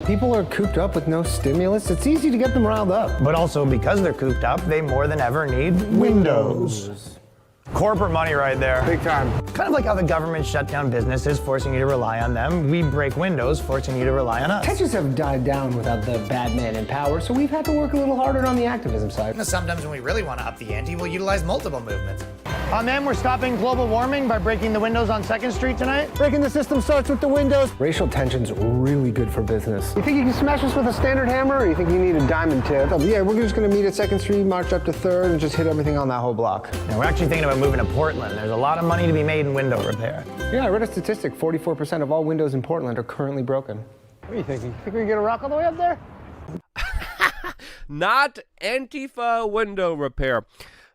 People are cooped up with no stimulus. It's easy to get them riled up. But also because they're cooped up, they more than ever need windows. Corporate money right there. Big time. Kind of like how the government shut down businesses, forcing you to rely on them. We break windows, forcing you to rely on us. Tensions have died down without the bad man in power, so we've had to work a little harder on the activism side. Sometimes when we really want to up the ante, we'll utilize multiple movements. Man, we're stopping global warming by breaking the windows on 2nd Street tonight. Breaking the system starts with the windows. Racial tension's really good for business. You think you can smash us with a standard hammer, or you think you need a diamond tip? Yeah, we're just gonna meet at 2nd Street, march up to 3rd, and just hit everything on that whole block. And we're actually thinking about moving to Portland. There's a lot of money to be made in window repair. Yeah, I read a statistic, 44% of all windows in Portland are currently broken. What are you thinking? Think we can get a rock all the way up there? Not Antifa window repair.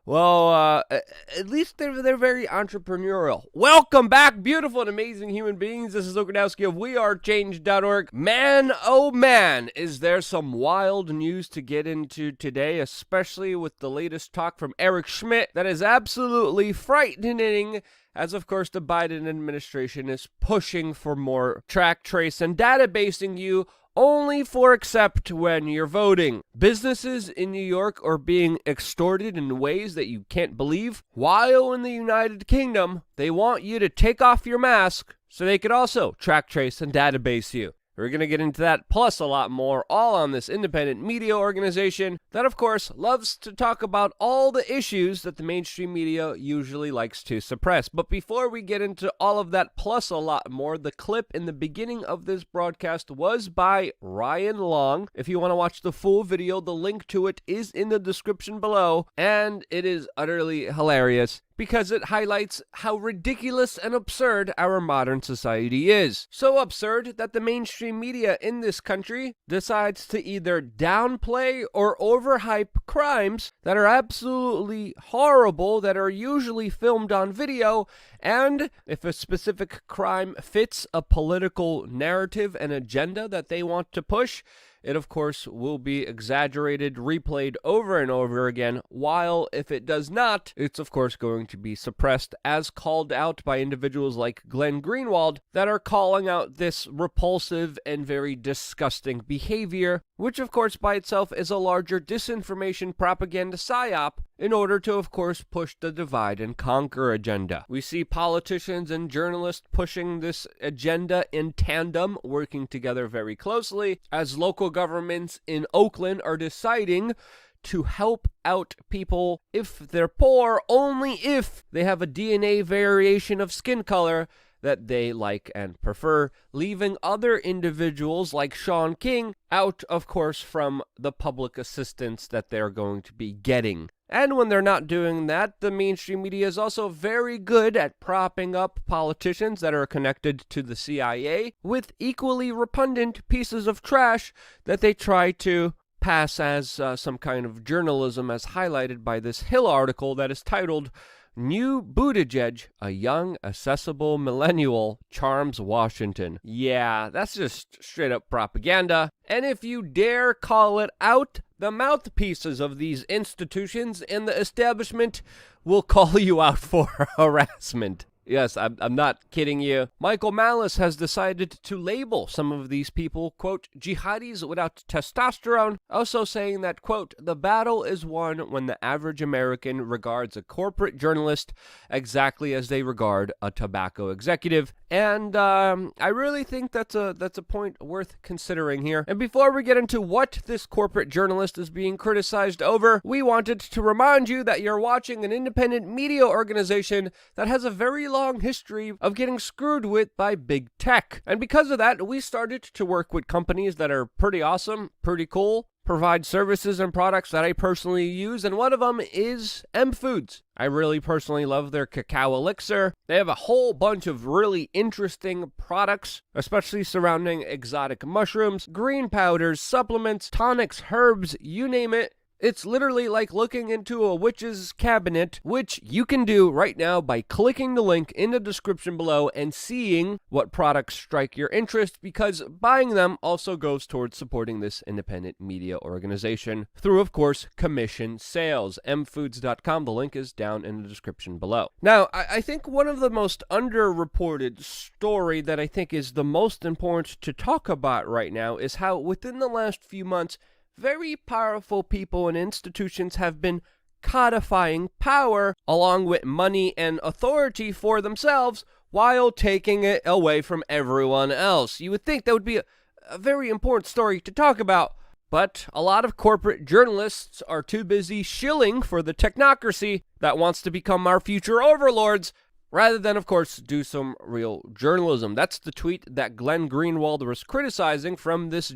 Well, at least they're very entrepreneurial. Welcome back, beautiful and amazing human beings. This is Okradowski of WeAreChange.org. Man, oh man, is there some wild news to get into today, especially with the latest talk from Eric Schmidt that is absolutely frightening, as of course the Biden administration is pushing for more track, trace, and databasing you only for except when you're voting. Businesses in New York are being extorted in ways that you can't believe, while in the United Kingdom, they want you to take off your mask so they could also track, trace, and database you. We're going to get into that, plus a lot more, all on this independent media organization that, of course, loves to talk about all the issues that the mainstream media usually likes to suppress. But before we get into all of that, plus a lot more, the clip in the beginning of this broadcast was by Ryan Long. If you want to watch the full video, the link to it is in the description below, and it is utterly hilarious, because it highlights how ridiculous and absurd our modern society is. So absurd that the mainstream media in this country decides to either downplay or overhype crimes that are absolutely horrible, that are usually filmed on video, and if a specific crime fits a political narrative and agenda that they want to push, it, of course, will be exaggerated, replayed over and over again, while if it does not, it's, of course, going to be suppressed, as called out by individuals like Glenn Greenwald that are calling out this repulsive and very disgusting behavior, which, of course, by itself is a larger disinformation propaganda psyop in order to, of course, push the divide and conquer agenda. We see politicians and journalists pushing this agenda in tandem, working together very closely, as local governments in Oakland are deciding to help out people if they're poor, only if they have a DNA variation of skin color that they like and prefer, leaving other individuals like Sean King out, of course, from the public assistance that they're going to be getting. And when they're not doing that, the mainstream media is also very good at propping up politicians that are connected to the CIA with equally repugnant pieces of trash that they try to pass as some kind of journalism, as highlighted by this Hill article that is titled, "New Buttigieg, a young, accessible millennial, charms Washington." Yeah, that's just straight up propaganda. And if you dare call it out, the mouthpieces of these institutions and the establishment will call you out for harassment. Yes, I'm not kidding you. Michael Malice has decided to label some of these people, quote, jihadis without testosterone, also saying that, quote, the battle is won when the average American regards a corporate journalist exactly as they regard a tobacco executive. And I really think that's a point worth considering here. And before we get into what this corporate journalist is being criticized over, we wanted to remind you that you're watching an independent media organization that has a very long history of getting screwed with by big tech. And because of that, we started to work with companies that are pretty awesome, pretty cool, provide services and products that I personally use, and one of them is M Foods. I really personally love their cacao elixir. They have a whole bunch of really interesting products, especially surrounding exotic mushrooms, green powders, supplements, tonics, herbs, you name it. It's literally like looking into a witch's cabinet, which you can do right now by clicking the link in the description below and seeing what products strike your interest, because buying them also goes towards supporting this independent media organization through, of course, commission sales. mfoods.com. The link is down in the description below. Now, I think one of the most underreported story that I think is the most important to talk about right now is how within the last few months, very powerful people and institutions have been codifying power along with money and authority for themselves while taking it away from everyone else. You would think that would be a very important story to talk about, but a lot of corporate journalists are too busy shilling for the technocracy that wants to become our future overlords, rather than, of course, do some real journalism. That's the tweet that Glenn Greenwald was criticizing from this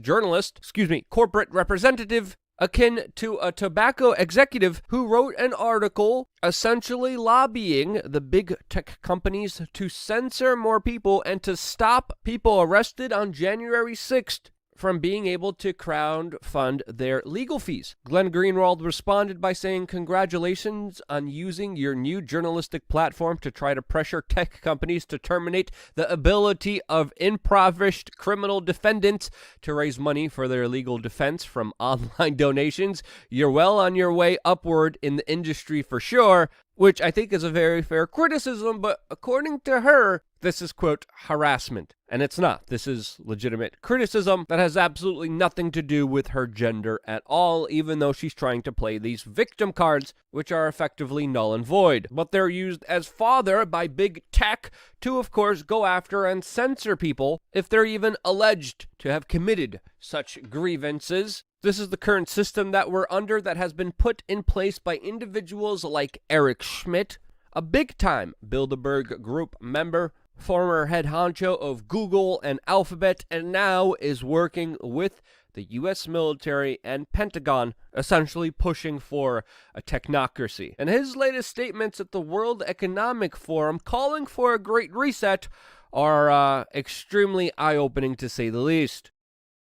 corporate representative akin to a tobacco executive who wrote an article essentially lobbying the big tech companies to censor more people and to stop people arrested on January 6th from being able to crowdfund their legal fees. Glenn Greenwald responded by saying, "Congratulations on using your new journalistic platform to try to pressure tech companies to terminate the ability of impoverished criminal defendants to raise money for their legal defense from online donations. You're well on your way upward in the industry for sure," which I think is a very fair criticism, but according to her, this is, quote, harassment. And it's not. This is legitimate criticism that has absolutely nothing to do with her gender at all, even though she's trying to play these victim cards, which are effectively null and void. But they're used as fodder by big tech to, of course, go after and censor people if they're even alleged to have committed such grievances. This is the current system that we're under that has been put in place by individuals like Eric Schmidt, a big-time Bilderberg Group member, former head honcho of Google and Alphabet, and now is working with the U.S. military and Pentagon, essentially pushing for a technocracy. And his latest statements at the World Economic Forum calling for a great reset are extremely eye-opening, to say the least.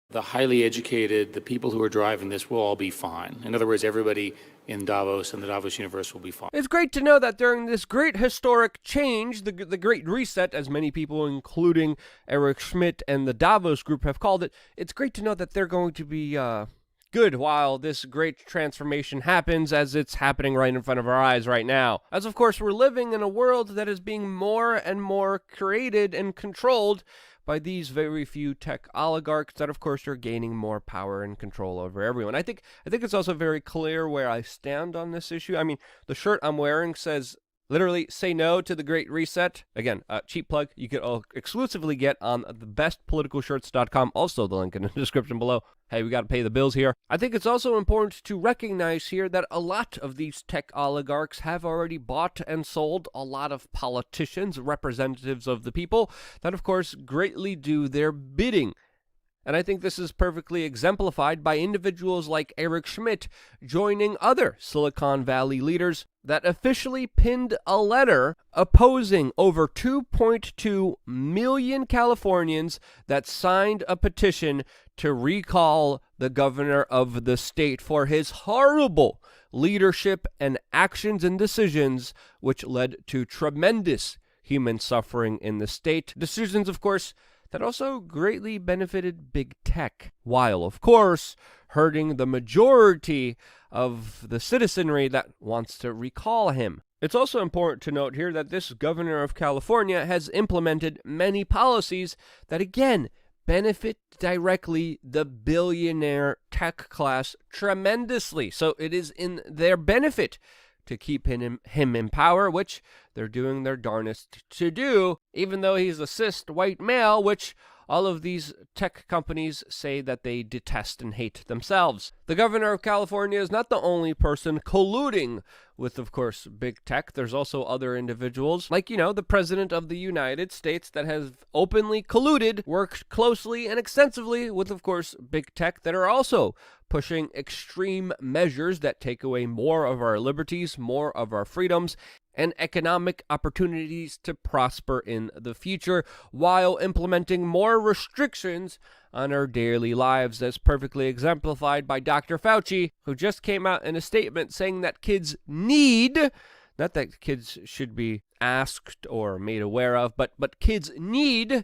The highly educated, the people who are driving this will all be fine. In other words, everybody in Davos and the Davos universe will be fine. It's great to know that during this great historic change, the great reset, as many people, including Eric Schmidt and the Davos group, have called it, it's great to know that they're going to be good while this great transformation happens, as it's happening right in front of our eyes right now. As, of course, we're living in a world that is being more and more created and controlled by these very few tech oligarchs that, of course, are gaining more power and control over everyone. I think it's also very clear where I stand on this issue. I mean, the shirt I'm wearing says, literally, "Say no to the Great Reset." Again, cheap plug. You can exclusively get on thebestpoliticalshirts.com. Also, the link in the description below. Hey, we got to pay the bills here. I think it's also important to recognize here that a lot of these tech oligarchs have already bought and sold a lot of politicians, representatives of the people, that, of course, greatly do their bidding. And I think this is perfectly exemplified by individuals like Eric Schmidt joining other Silicon Valley leaders that officially pinned a letter opposing over 2.2 million Californians that signed a petition to recall the governor of the state for his horrible leadership and actions and decisions, which led to tremendous human suffering in the state. Decisions, of course, that also greatly benefited big tech, while, of course, hurting the majority of the citizenry that wants to recall him. It's also important to note here that this governor of California has implemented many policies that, again, benefit directly the billionaire tech class tremendously. So it is in their benefit to keep him in power, which they're doing their darnest to do, even though he's a cis white male, which all of these tech companies say that they detest and hate themselves. The governor of California is not the only person colluding with, of course, big tech. There's also other individuals, like, the president of the United States, that has openly colluded, worked closely and extensively with, of course, big tech, that are also pushing extreme measures that take away more of our liberties, more of our freedoms, and economic opportunities to prosper in the future, while implementing more restrictions on our daily lives, as perfectly exemplified by Dr. Fauci, who just came out in a statement saying that kids need, not that kids should be asked or made aware of, but kids need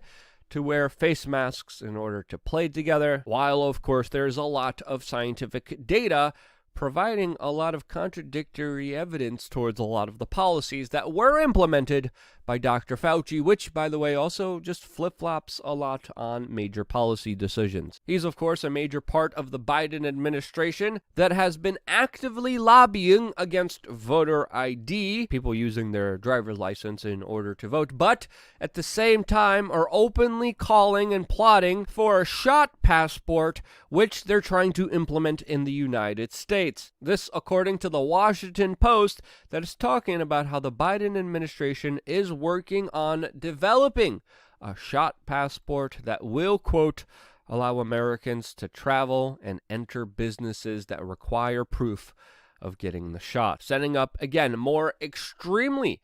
to wear face masks in order to play together, while of course there's a lot of scientific data providing a lot of contradictory evidence towards a lot of the policies that were implemented by Dr. Fauci, which, by the way, also just flip-flops a lot on major policy decisions. He's, of course, a major part of the Biden administration that has been actively lobbying against voter ID, people using their driver's license in order to vote, but at the same time are openly calling and plotting for a shot passport, which they're trying to implement in the United States. This, according to the Washington Post, that is talking about how the Biden administration is working on developing a shot passport that will, quote, allow Americans to travel and enter businesses that require proof of getting the shot, setting up, again, more extremely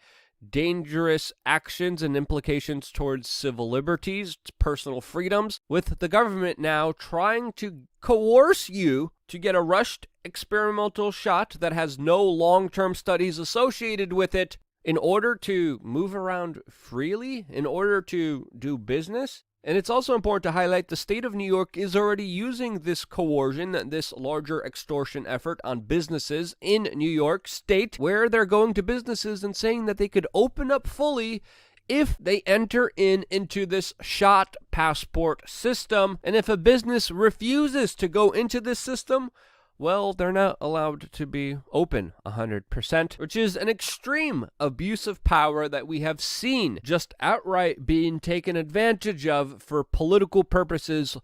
dangerous actions and implications towards civil liberties, personal freedoms, with the government now trying to coerce you to get a rushed experimental shot that has no long-term studies associated with it in order to move around freely, in order to do business. And it's also important to highlight the state of New York is already using this coercion, this larger extortion effort on businesses in New York State, where they're going to businesses and saying that they could open up fully if they enter into this shot passport system. And if a business refuses to go into this system, well, they're not allowed to be open 100%, which is an extreme abuse of power that we have seen just outright being taken advantage of for political purposes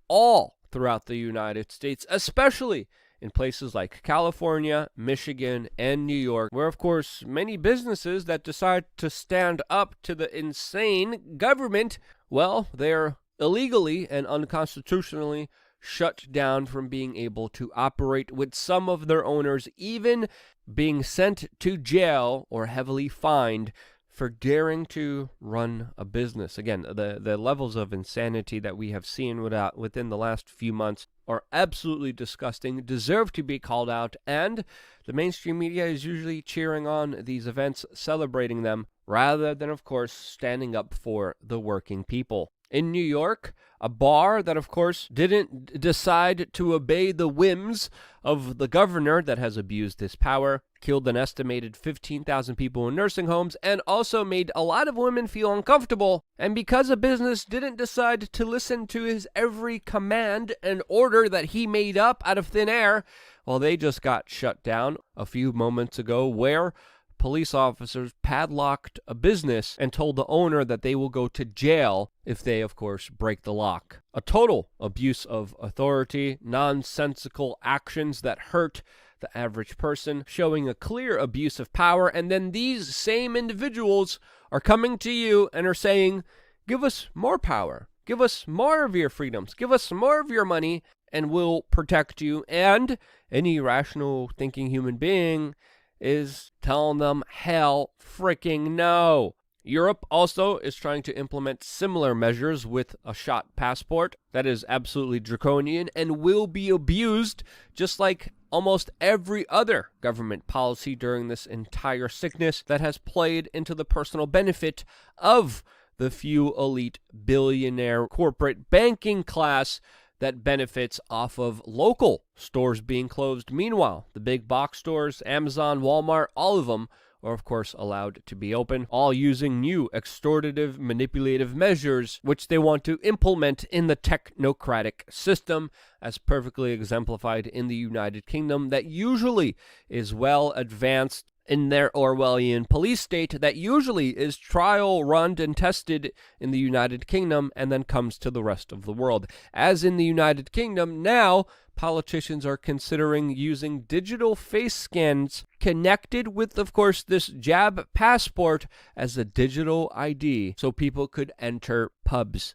all throughout the United States, especially in places like California, Michigan, and New York, where, of course, many businesses that decide to stand up to the insane government, well, they're illegally and unconstitutionally shut down from being able to operate, with some of their owners even being sent to jail or heavily fined for daring to run a business. Again, the levels of insanity that we have seen within the last few months are absolutely disgusting, deserve to be called out, and the mainstream media is usually cheering on these events, celebrating them, rather than, of course, standing up for the working people. In New York, a bar that, of course, didn't decide to obey the whims of the governor that has abused his power, killed an estimated 15,000 people in nursing homes, and also made a lot of women feel uncomfortable. And because a business didn't decide to listen to his every command and order that he made up out of thin air, well, they just got shut down a few moments ago, where police officers padlocked a business and told the owner that they will go to jail if they, of course, break the lock. A total abuse of authority, nonsensical actions that hurt the average person, showing a clear abuse of power. And then these same individuals are coming to you and are saying, give us more power, give us more of your freedoms, give us more of your money, and we'll protect you. And any rational thinking human being is telling them, hell freaking no. Europe also is trying to implement similar measures with a shot passport that is absolutely draconian and will be abused, just like almost every other government policy during this entire sickness that has played into the personal benefit of the few elite billionaire corporate banking class that benefits off of local stores being closed. Meanwhile, the big box stores, Amazon, Walmart, all of them are, of course, allowed to be open, all using new extortive, manipulative measures, which they want to implement in the technocratic system, as perfectly exemplified in the United Kingdom, that usually is well advanced in their Orwellian police state, that usually is trial run and tested in the United Kingdom and then comes to the rest of the world. As in the United Kingdom, now politicians are considering using digital face scans connected with, of course, this jab passport as a digital ID so people could enter pubs.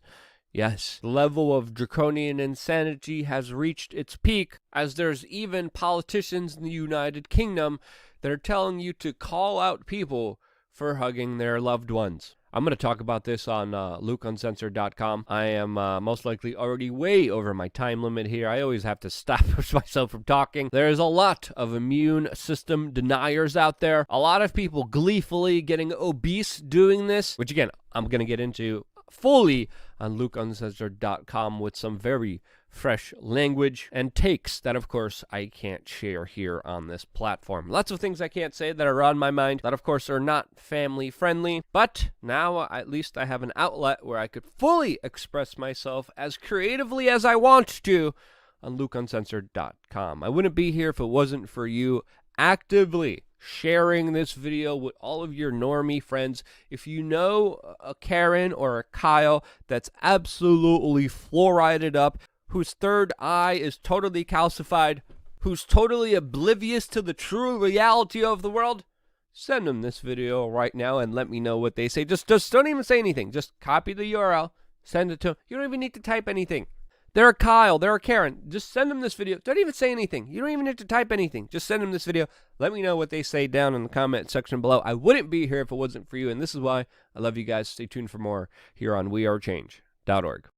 Yes, the level of draconian insanity has reached its peak, as there's even politicians in the United Kingdom that are telling you to call out people for hugging their loved ones. I'm going to talk about this on LukeUncensored.com. I am most likely already way over my time limit here. I always have to stop myself from talking. There is a lot of immune system deniers out there. A lot of people gleefully getting obese doing this, which again, I'm going to get into fully on LukeUncensored.com with some very fresh language and takes that, of course, I can't share here on this platform. Lots of things I can't say that are on my mind that, of course, are not family friendly, but now at least I have an outlet where I could fully express myself as creatively as I want to on LukeUncensored.com. I wouldn't be here if it wasn't for you actively sharing this video with all of your normie friends. If you know a Karen or a Kyle that's absolutely fluorided up, whose third eye is totally calcified, who's totally oblivious to the true reality of the world, send them this video right now and let me know what they say. Just don't even say anything. Just copy the URL, send it to them. You don't even need to type anything. They're a Kyle, they're a Karen. Just send them this video. Don't even say anything. You don't even have to type anything. Just send them this video. Let me know what they say down in the comment section below. I wouldn't be here if it wasn't for you, and this is why I love you guys. Stay tuned for more here on WeAreChange.org.